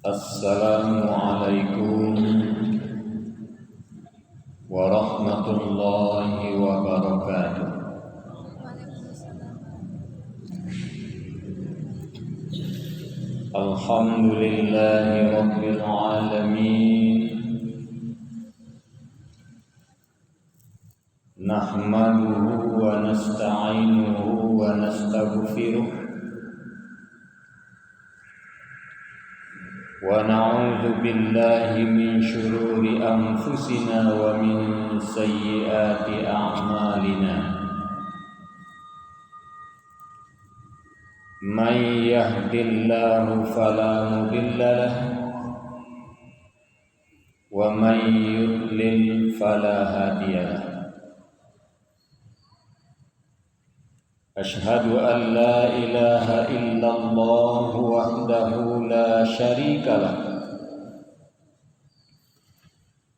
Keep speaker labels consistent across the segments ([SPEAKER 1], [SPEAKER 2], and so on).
[SPEAKER 1] Assalamualaikum warahmatullahi wabarakatuh. Alhamdulillahi rabbil alamin. Nahmaduhu wa nasta'inuhu wa nastaghfiruh. Wa na'udzu billahi min syururi anfusina wa min sayyiati a'malina. Man yahdihillahu fala mudilla lahu wa man yudlil fala hadiya lahu. Ashhadu an la ilaha illallah wahdahu la syarika lah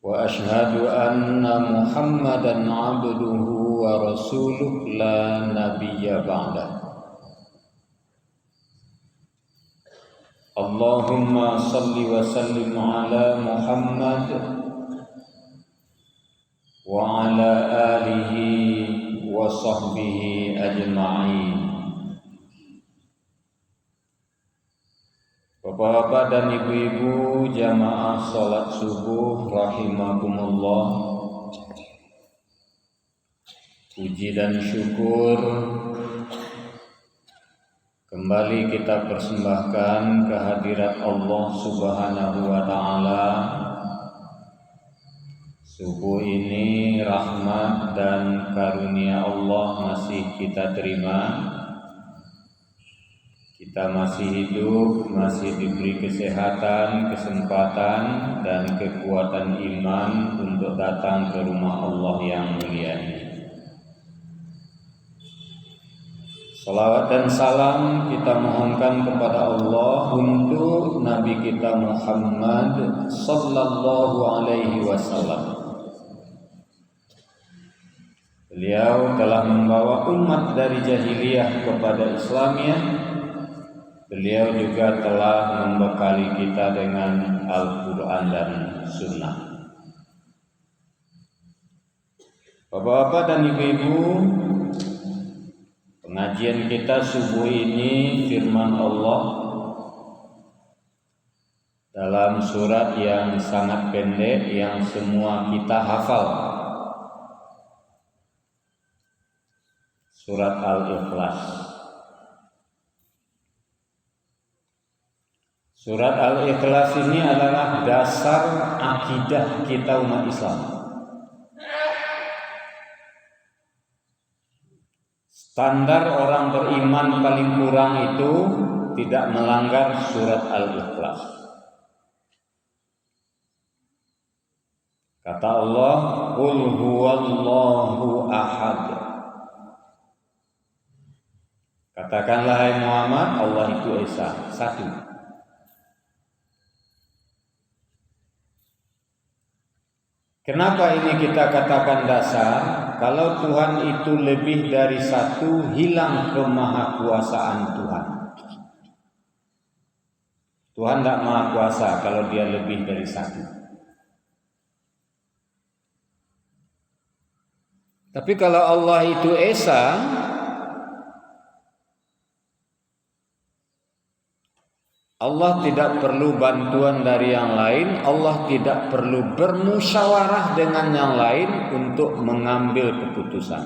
[SPEAKER 1] wa ashhadu anna Muhammadan abduhu wa rasuluh la nabiyya ba'dah. Allahumma salli wa sallim ala Muhammad wa ala alihi wa sahbihi ajma'in. Bapak-bapak dan ibu-ibu jamaah salat subuh rahimakumullah. Puji dan syukur kembali kita persembahkan kehadirat Allah Subhanahu wa taala. Subuh ini rahmat dan karunia Allah masih kita terima. Kita masih hidup, masih diberi kesehatan, kesempatan dan kekuatan iman untuk datang ke rumah Allah yang mulia ini. Salawat dan salam kita mohonkan kepada Allah untuk Nabi kita Muhammad sallallahu alaihi wasallam. Beliau telah membawa umat dari jahiliyah kepada Islamiyah. Beliau juga telah membekali kita dengan Al-Quran dan Sunnah. Bapak-bapak dan ibu-ibu, pengajian kita subuh ini firman Allah dalam surat yang sangat pendek yang semua kita hafal. Surat Al-Ikhlas. Surat Al-Ikhlas ini adalah dasar akidah kita umat Islam. Standar orang beriman paling kurang itu tidak melanggar surat Al-Ikhlas. Kata Allah, "Qul huwallahu ahad." Katakanlah hai Muhammad, Allah itu Esa, satu. Kenapa ini kita katakan dasar? Kalau Tuhan itu lebih dari satu, hilang kemahakuasaan Tuhan. Tuhan tidak maha kuasa kalau dia lebih dari satu. Tapi kalau Allah itu Esa, Allah tidak perlu bantuan dari yang lain, Allah tidak perlu bermusyawarah dengan yang lain untuk mengambil keputusan.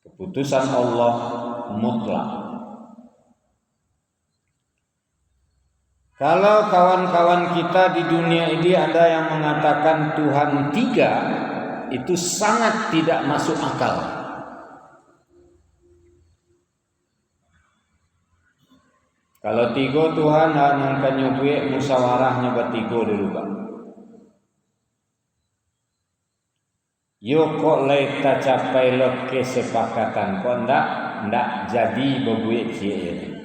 [SPEAKER 1] Keputusan Allah mutlak. Kalau kawan-kawan kita di dunia ini ada yang mengatakan Tuhan tiga, itu sangat tidak masuk akal. Kalau tiga Tuhan akan nyubuh musyawarahnya bertiga dulu Pak. Yo kok kita capai lo kesepakatan kok ndak jadi bebuik cie.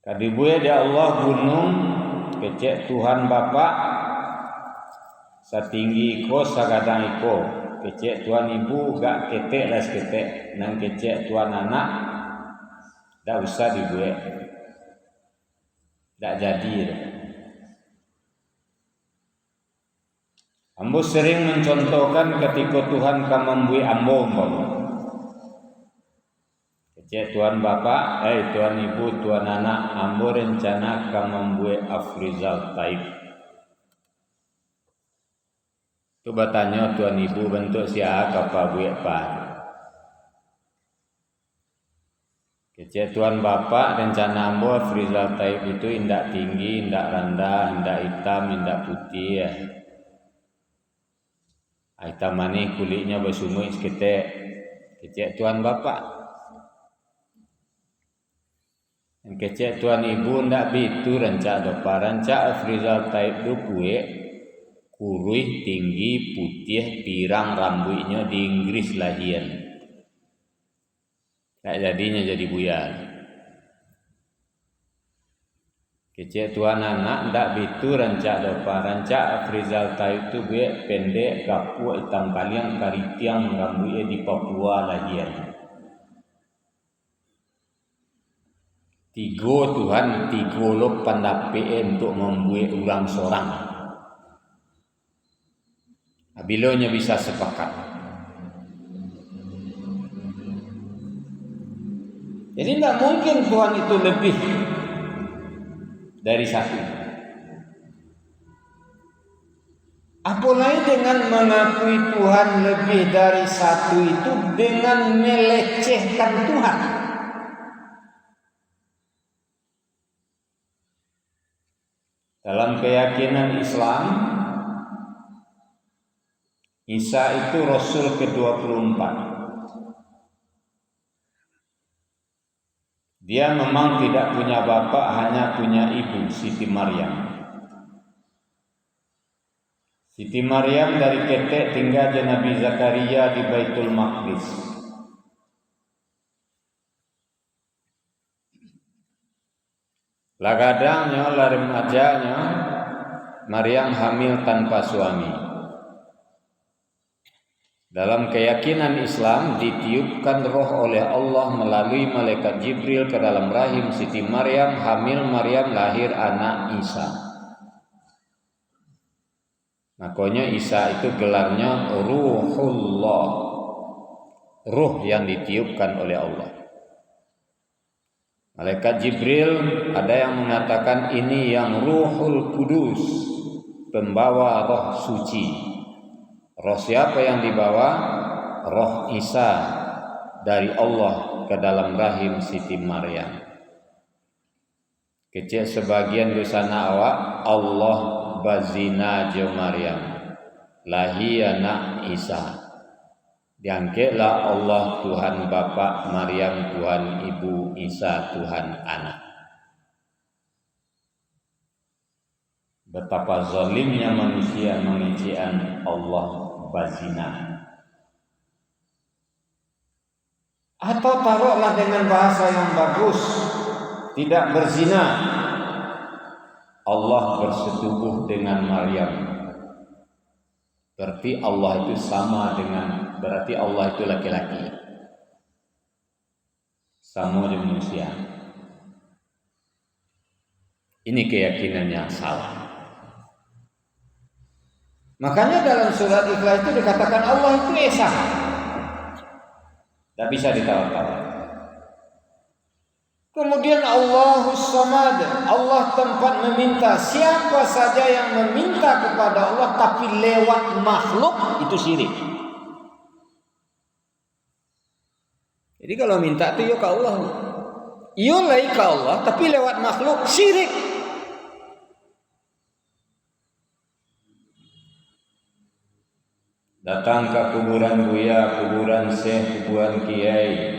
[SPEAKER 1] Tadi buaya dia Allah gunung kecek Tuhan Bapa setinggi iko sakadang iko kecek tuan ibu gak ketek las ketek, nang kecek tuan anak dak usah dibuat, dak jadi. Ambo sering mencontohkan ketika Tuhan akan membui ambo umpama. Kecek tuan bapak, tuan ibu, tuan anak, ambo rencana akan membui Afrizal Taib. Coba tanya tuan ibu bentuk siapa apa buat apa. Kecek tuan bapak rencana ambo Afrizal Taib itu indak tinggi, indak rendah, indak hitam, indak putih ya. Hitam manis kulitnya bersumur seketek. Kecek tuan bapak. Kecek tuan ibu ndak bitu rancak dopa. Rancak Afrizal Taib itu kue kurui tinggi putih pirang rambutnya di Inggris lahian. Tak jadinya jadi buyar. Kecek tuan anak ndak bitu rancak dopa. Rancak Afrizal Taib itu gue pendek kapu hitam kaliang karitiang rambutnya di Papua lahian. Tiga Tuhan, tiga lo pandape untuk membuat orang seorang. Abilonya bisa sepakat. Jadi tidak mungkin Tuhan itu lebih dari satu. Apalagi dengan mengakui Tuhan lebih dari satu itu dengan melecehkan Tuhan. Dalam keyakinan Islam, Isa itu Rasul ke-24. Dia memang tidak punya bapak, hanya punya ibu, Siti Maryam. Siti Maryam dari ketek tinggal di Nabi Zakaria di Baitul Maqdis. Lagadangnya, la remajanya, Maryam hamil tanpa suami. Dalam keyakinan Islam ditiupkan roh oleh Allah melalui malaikat Jibril ke dalam rahim Siti Maryam, hamil Maryam lahir anak Isa. Makanya Isa itu gelarnya Ruhullah, ruh yang ditiupkan oleh Allah. Malaikat Jibril ada yang mengatakan ini yang Ruhul Kudus, pembawa roh suci. Roh siapa yang dibawa? Roh Isa dari Allah ke dalam rahim Siti Maryam. Kecil sebagian dosana awak Allah bazina jo Maryam lahi anak Isa. Diangkatlah Allah Tuhan Bapa, Maryam Tuhan Ibu, Isa Tuhan Anak. Betapa zalimnya manusia mengician Allah bazina. Atau taruhlah dengan bahasa yang bagus, tidak berzina. Allah bersetubuh dengan Maryam. Berarti Allah itu sama dengan, berarti Allah itu laki-laki. Sama dengan manusia. Ini keyakinan yang salah. Makanya dalam surat Ikhlas itu dikatakan Allah itu Esa. Tidak bisa ditawar-tawar. Kemudian Allahus Samad, Allah tempat meminta. Siapa saja yang meminta kepada Allah tapi lewat makhluk, itu syirik. Jadi kalau minta itu ya ke Allah, iya lah ke Allah tapi lewat makhluk, syirik. Datang ke kuburan buya, kuburan syekh, kuburan kiai.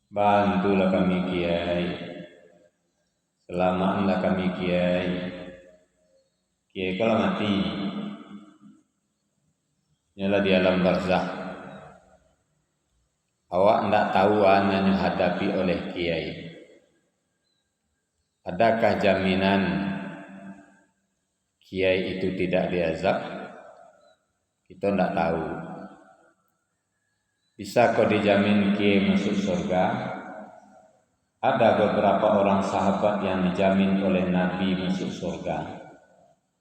[SPEAKER 1] Bantulah kami kiai, selamatkanlah kami kiai. Kiai kalau mati, nyala di alam barzakh. Awak tidak tahu yang hadapi oleh kiai. Adakah jaminan kiai itu tidak diazab? Kita tidak tahu. Bisa kau dijamin ke masuk surga? Ada beberapa orang sahabat yang dijamin oleh Nabi masuk surga.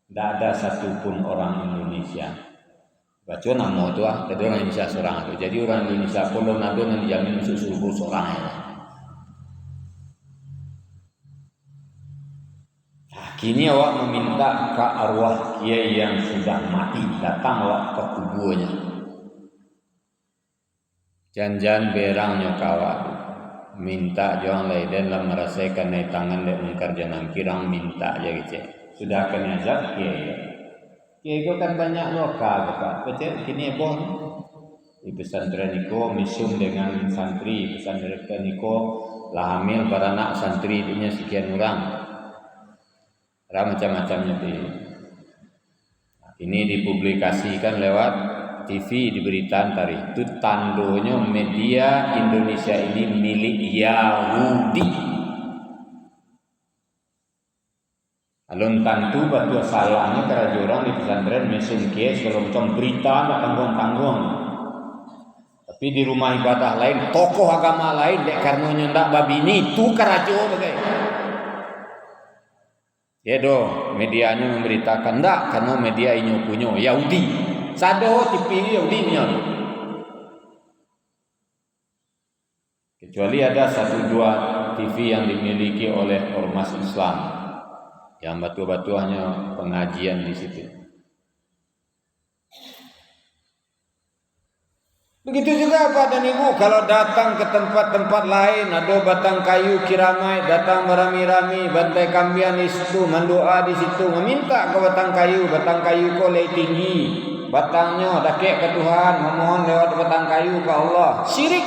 [SPEAKER 1] Tidak ada satupun orang Indonesia. Baca nama tu ada orang Indonesia seorang tu. Jadi orang Indonesia pun ada yang dijamin masuk surga seorang. Kini awak meminta ke arwah kiai yang sudah mati datang awak ke kuburnya. Janjan berangnya kawat minta jangan lain lah merasakan naik tangan dan mengkar jangan kirang minta aja gitu. Sudah kena azab kiai. Kiai itu kan banyak lokal bapak. Baca kini bon di pesantren niko misum dengan santri pesantren niko lah hamil beranak santri punya sekian orang. Macam-macamnya itu. Ini dipublikasikan lewat TV diberitaan tadi. Itu tandonya media Indonesia ini milik Yahudi. Alun tantu batu salahnya kerja orang di pesantren mesum kiai segala macam berita tak tanggung-tanggung. Tapi di rumah ibadah lain, tokoh agama lain dek karena nyendak babi ini tu kerajo bagai. Ya do, medianya memberitakan enggak karena media ini punya Yahudi. Sado TV Yahudi nya. Kecuali ada 1-2 TV yang dimiliki oleh ormas Islam yang batu-batuannya pengajian di situ. Begitu juga Pak dan Ibu kalau datang ke tempat-tempat lain ada batang kayu kiramai datang berami-rami bantai kambian di situ mendoa di situ meminta ke batang kayu kau lebih tinggi batangnya dakek ke Tuhan memohon lewat batang kayu ke Allah syirik.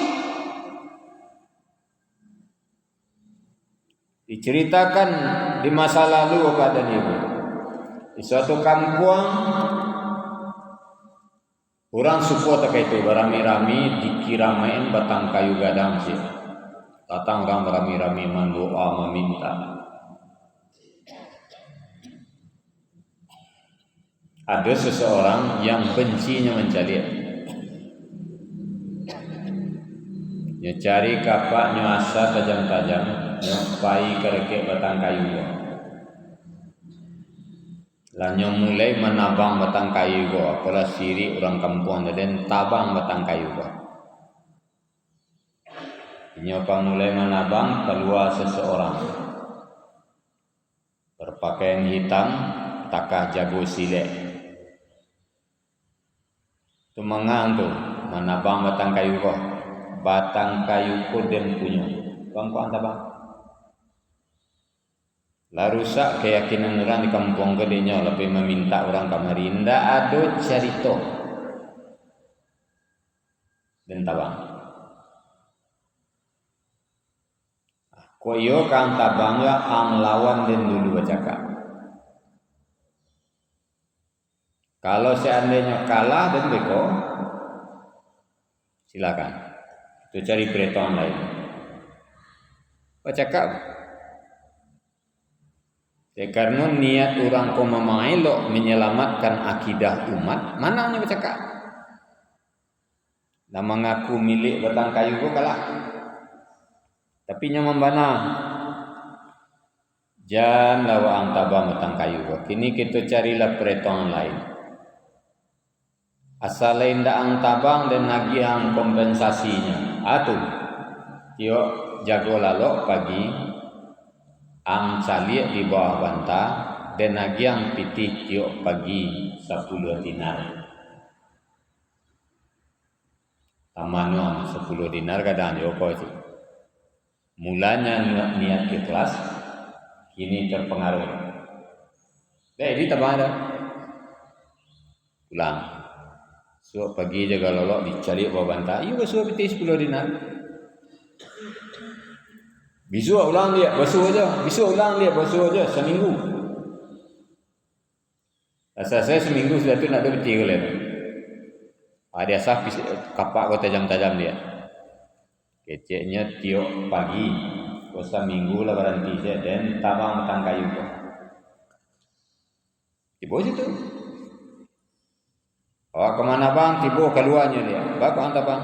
[SPEAKER 1] Diceritakan di masa lalu Pak dan Ibu di suatu kampung orang suku tak itu berami-rami dikiramain batang kayu gadang sih. Datang orang berami-rami mendoa meminta. Ada seseorang yang bencinya mencari. Dia cari kapak nyasa tajam-tajam, nyampai kerikik batang kayu. Lanyo mulai menabang batang kayu go, apalah siri orang kampung dan tabang batang kayu go. Nyoba mulai menabang keluar seseorang berpakaian hitam, takah jago silek. Tu mengang tu menabang batang kayu go, batang kayu ko dem punya. Kampung tabang. Lah rusak keyakinan orang di kampung gedenya lebih meminta orang kamari ndak ada cerita dan tabang. Koyo kan tabangnya ang lawan dan dulu bercakap. Kalau seandainya kalah dan beko silakan. Itu cari preton lain. Bercakap. Karena niat orang kau memaelok menyelamatkan akidah umat, mana hanya bercakap? Dan mengaku milik batang kayu kau kalah. Tapi yang membana. Jangan lawa tabang batang kayu kau. Kini kita carilah peretongan lain. Asal lain dah tabang dan lagi ang kompensasinya. Atuh, tio jago lalok pagi. Ang caliak di bawah banta dan agiang pitih tiok pagi 10 dinar. Tamano 10 dinar kadang joko itu. Mulanya niat ikhlas, kini terpengaruh. Jadi tabang ada. Pulang. So pagi jaga lolok dicari bawah banta. Iya basuh pitih 10 dinar. Bisu ulang dia, basuh aja. Bisu ulang dia, basuh aja seminggu. Asal saya seminggu sudah tu nak ada betul oleh. Ada asal kapak kau tajam-tajam dia. Keceknya tiok pagi, kosa minggu lah berhenti saya dan tabang batang kayu kau. Di bawah situ. Awak kemana bang? Tiba keluarnya dia. Bapak anda bang?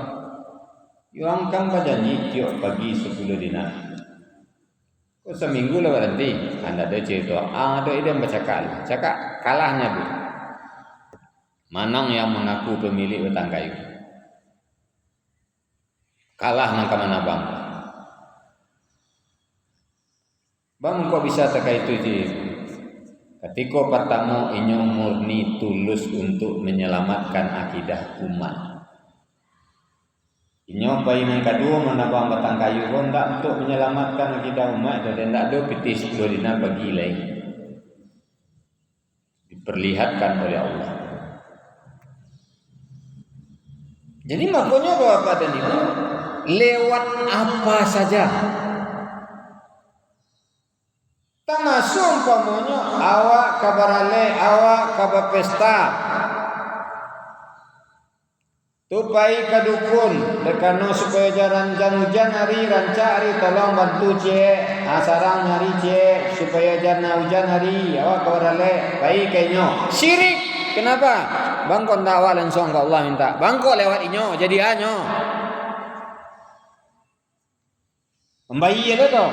[SPEAKER 1] Yang kan janji tiap pagi 10 dinar. Kau seminggu lah berhenti. Anda ada cerita. Ada ide bercakap. Cakap kalahnya bu. Manang yang mengaku pemilik hutang kayu. Kalah nang kemana bang? Bang kok bisa terkait itu je? Ketika pertama inyo murni tulus untuk menyelamatkan akidah umat. Inyo bayi yang kedua menabang batang kayu pun tak untuk menyelamatkan akidah umat dan tak ada piti 10 dinar bagi lain. Diperlihatkan oleh Allah. Jadi makanya Bapak dan Ibu lewat apa saja. Termasuk umpamanya awak kabarale, awak kabar pesta. Tupai ke dukun dekano supaya jalan hujan hari rancak hari tolong bantu cek sarang hari cek supaya jangan hujan hari awak kabarale baik kayaknya syirik. Kenapa? Bangko ndak awak langsung ke Allah minta. Bangko lewat inyo jadi anyo. Membayi ada tu.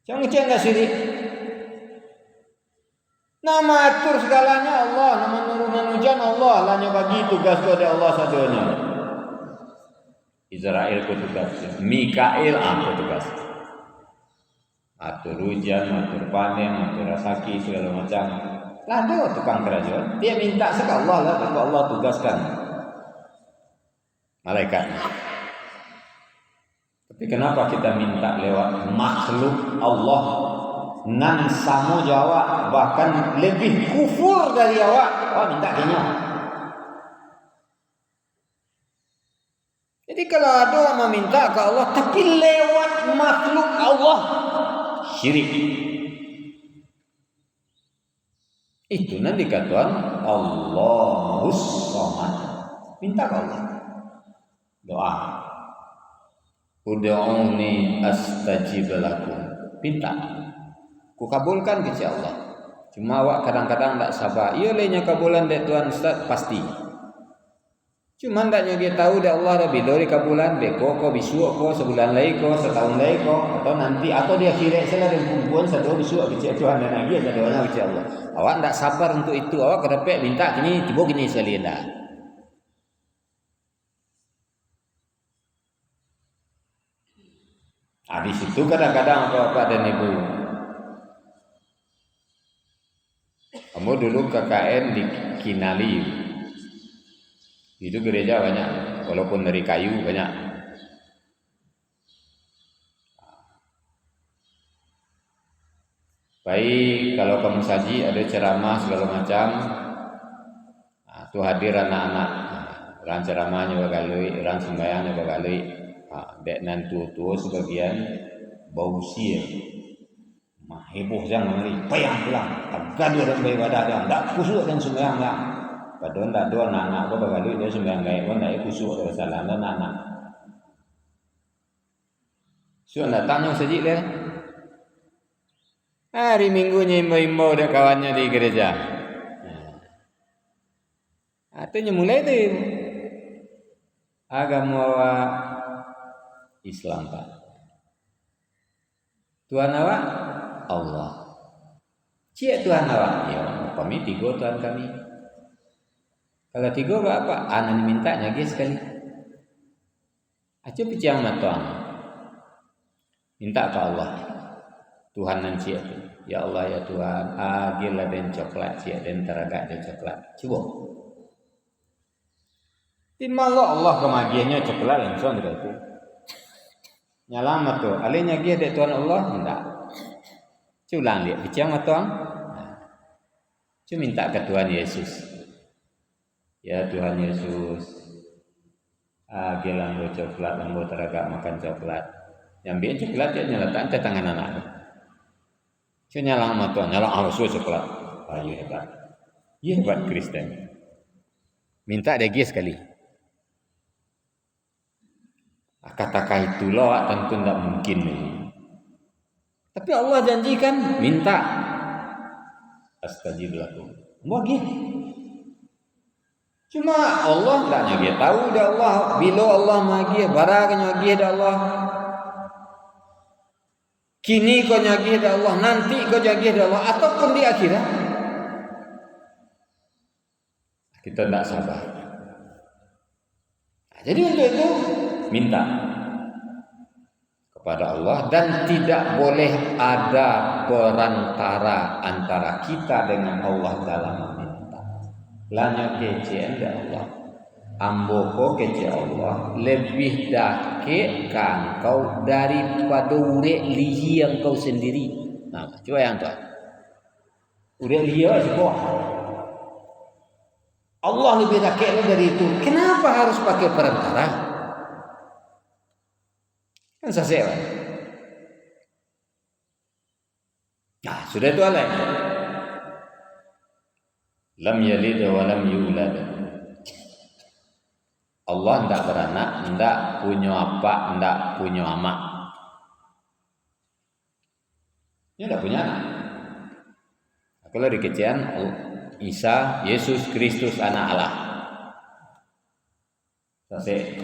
[SPEAKER 1] Jangan syirik. Nama atur segalanya Allah, nama nurunan hujan Allah, hanya bagi tugas kepada Allah sadonya. Israel ku tugas, Mikail aku tugas. Atur hujan, atur panen, atur rasaki segala macam. Lah ada tukang kerajaan, dia minta sekali Allah lah, tapi Allah tugaskan malaikatnya. Tapi kenapa kita minta lewat makhluk Allah nan sama jawab bahkan lebih kufur dari awak? Oh minta kena. Jadi kalau ada orang meminta ke Allah tapi lewat makhluk Allah, syirik. Itu nanti dikatakan Allahus Samad. Minta ke Allah. Doa. Ud'uni astajib lakum. Minta. Ku kabulkan ke Allah. Cuma awak kadang-kadang tak sabar. Ia lainnya kabulan dari Tuhan Ustaz pasti. Cuma taknya dia tahu dah Allah dah bila kabulan beko ko bisu ko sebulan lagi ko setahun lagi ko atau nanti atau dia kira salah dan kumpulan satu bisu ke Tuhan dan lagi ada doanya ke Allah. Awak tak sabar untuk itu. Awak kedapek minta gini tiba gini sekali dah. Di situ kadang-kadang Bapak dan Ibu, kamu dulu KKN di Kinali, itu gereja banyak, walaupun dari kayu banyak. Baik kalau kamu saji ada ceramah segala macam, tu hadir anak-anak, ran ceramahnya bagalui, ran sembahyangnya bagalui. Dek nan tua sebagian bau sir heboh jangan ngeri payang pulang gaduh dan beribadah dan tak kusuk dan sembahyang dah padahal tak ada anak-anak ko bagalu dia sembahyang gaib pun tak kusuk dari salah dan anak so datangnya sejik dia hari minggunya imbau-imbau dan kawannya di gereja artinya mulai tu agama Islam Pak. Tuhan awak Allah. Cik Tuhan awak? Ya, kami tiga Tuhan kami. Kalau tiga apa? Anak mintanya guys sekali. Acu picang Tuhan. Minta ke Allah. Tuhan nan cik tu. Ya Allah ya Tuhan, agillah dan coklat cik dan teragak dan coklat. Cuba. Timalo Allah kemagiannya coklat langsung gitu. Nyalamat tu, alihnya dia dek Tuhan Allah hendak. Culang dia, bicara sama Tuhan. Cuma minta ke Tuhan Yesus. Ya Tuhan Yesus, gilang lo coklat, lambo teragak makan coklat. Yang biar coklat dia nyalakan ke tangan anak. Cuma nyalang sama Tuhan, nyalang Allah coklat. Ayo hebat, hebat Kristen. Minta dia sekali. Kata-kata itulah tentu tidak mungkin. Tapi Allah janjikan minta astajib lakum. Bagi. Cuma Allah tak nyagi tahu dah Allah bila Allah magi barang nyagi dah Allah. Kini kau nyagi dah Allah, nanti kau nyagi dah Allah ataupun di akhirat. Kita tak sabar. Jadi untuk itu minta kepada Allah dan tidak boleh ada perantara antara kita dengan Allah dalam meminta. Lanya kece anda Allah, amboko kece Allah lebih dakik kau daripada urek lihi yang kau sendiri. Nah, coba yang tu. Urek lihi sebuah. Allah lebih dakik dari itu. Kenapa harus pakai perantara? Kan sasih. Nah, sudah itu alai. Lam yalid wa lam yulad. Allah tidak beranak, tidak punya apa, tidak punya amak. Dia tidak punya anak. Kalau di kecian Isa, Yesus Kristus anak Allah. Sasih.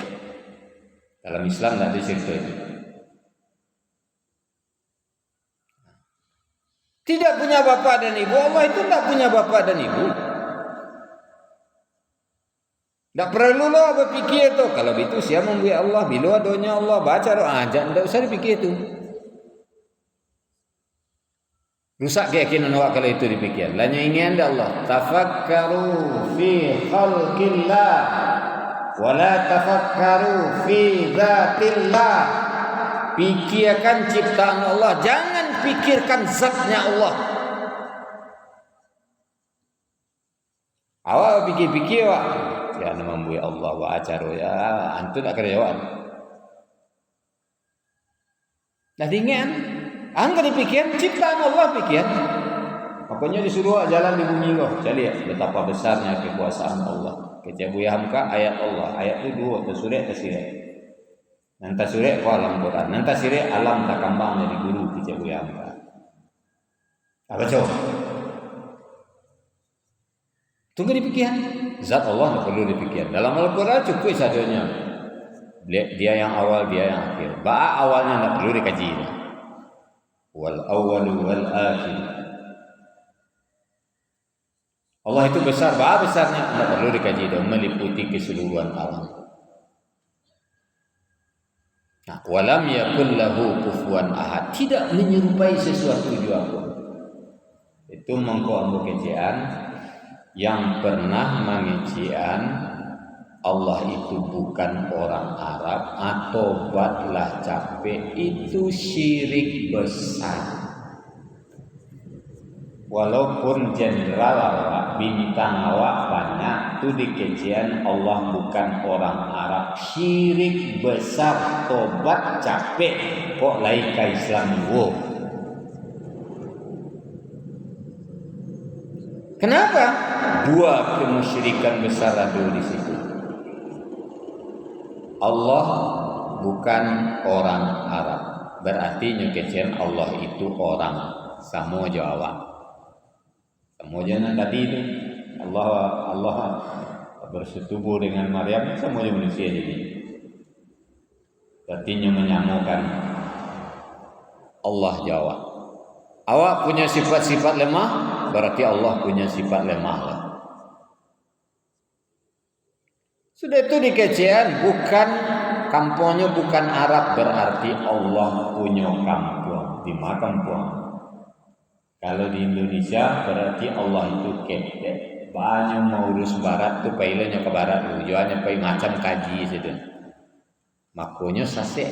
[SPEAKER 1] Dalam Islam tidak disebut itu. Tidak punya bapa dan ibu. Allah itu tidak punya bapa dan ibu. Tak perlu lah berfikir tu. Kalau itu siapa membuat Allah, bila adanya Allah baca doa aja, tak usah dipikir tu. Rusak keyakinan awak kalau itu dipikir. Lainnya ingin Allah. Tafakkaru fi khalqillah wa la tafakkaru fi dzatillah. Pikirkan ciptaan Allah, jangan pikirkan zatnya Allah. Awak fikir-fikir awak. Ya nama membuat Allah wa acaru ya antu tak kena jawab. Dah ingat angka dipikir ciptaan Allah pikir. Makanya disuruh jalan di bumi kau. Cari betapa besarnya kekuasaan Allah. Kecabuya hamka ayat Allah. Ayat itu dua tersurat tersirat. Nanti surat kau alam Quran. Nanti sirat alam tak kambang dari guru kecabuya hamka. Apa coba? Tunggu dipikir. Zat Allah tak perlu dipikir. Dalam Al-Quran cukup sahaja. Dia yang awal, dia yang akhir. Ba'a awalnya tak perlu dikaji. Wal awwalu wal akhir. Allah itu besar, ba'a besarnya tak perlu dikaji dan meliputi keseluruhan alam. Nah, walam yakul lahu kufuwan ahad. Tidak menyerupai sesuatu juga pun. Itu mengko kejian yang pernah mengijian Allah itu bukan orang Arab atau batlah capek itu syirik besar. Walaupun jenderal awak, bintang awak banyak, itu dikejian Allah bukan orang Arab, syirik besar, tobat capek, kok laika Islam wo. Kenapa? Dua kemusyrikan besar ada di situ. Allah bukan orang Arab. Berarti nyukecen Allah itu orang sama Jawa. Sama jana tadi itu Allah bersetubuh dengan Maryam sama aja manusia jadi. Artinya menyamakan Allah Jawa. Awak punya sifat-sifat lemah, berarti Allah punya sifat lemah lah. Sudah itu dikecian, bukan kampungnya bukan Arab, berarti Allah punya kampung. Di mana kampung? Kalau di Indonesia berarti Allah itu ketek. Banyak mau urus barat tu pailanya ke barat, tujuannya pai macam kaji situ. Makanya sasek.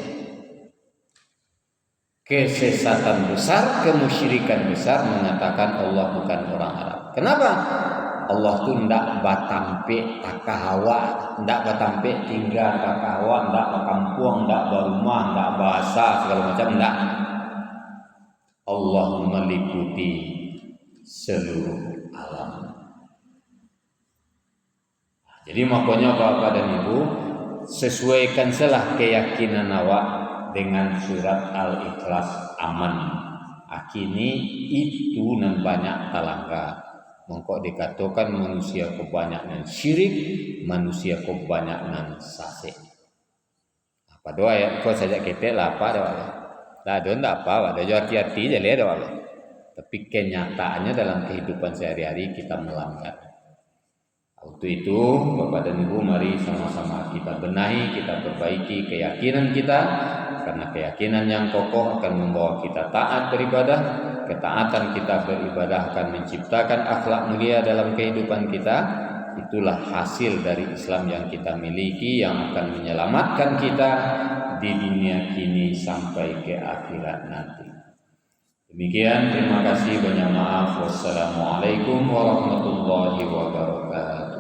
[SPEAKER 1] Kesesatan besar, kemusyrikan besar mengatakan Allah bukan orang Arab. Kenapa? Allah tu ndak batampe takahawa, ndak batampe tinggal takahawa, ndak bakampung, ndak berumah, ndak bahasa segala macam ndak. Allah meliputi seluruh alam. Jadi makanya Bapak dan Ibu, sesuaikan salah keyakinan awak dengan surat Al-Ikhlas aman. Akini itu nan banyak talangka. mengkok dikatakan manusia kebanyakan syirik, manusia kebanyakan sasik. Apa doa ya? Kau saja kita lah apa doa? Lah doa ndak apa, ada hati-hati je le doa. Tapi kenyataannya dalam kehidupan sehari-hari kita melanggar. Untuk itu, Bapak dan Ibu, mari sama-sama kita benahi, kita perbaiki keyakinan kita, karena keyakinan yang kokoh akan membawa kita taat beribadah. Ketaatan kita beribadah akan menciptakan akhlak mulia dalam kehidupan kita. Itulah hasil dari Islam yang kita miliki, yang akan menyelamatkan kita di dunia kini sampai ke akhirat nanti. Demikian, terima kasih, banyak maaf. Wassalamualaikum warahmatullahi wabarakatuh.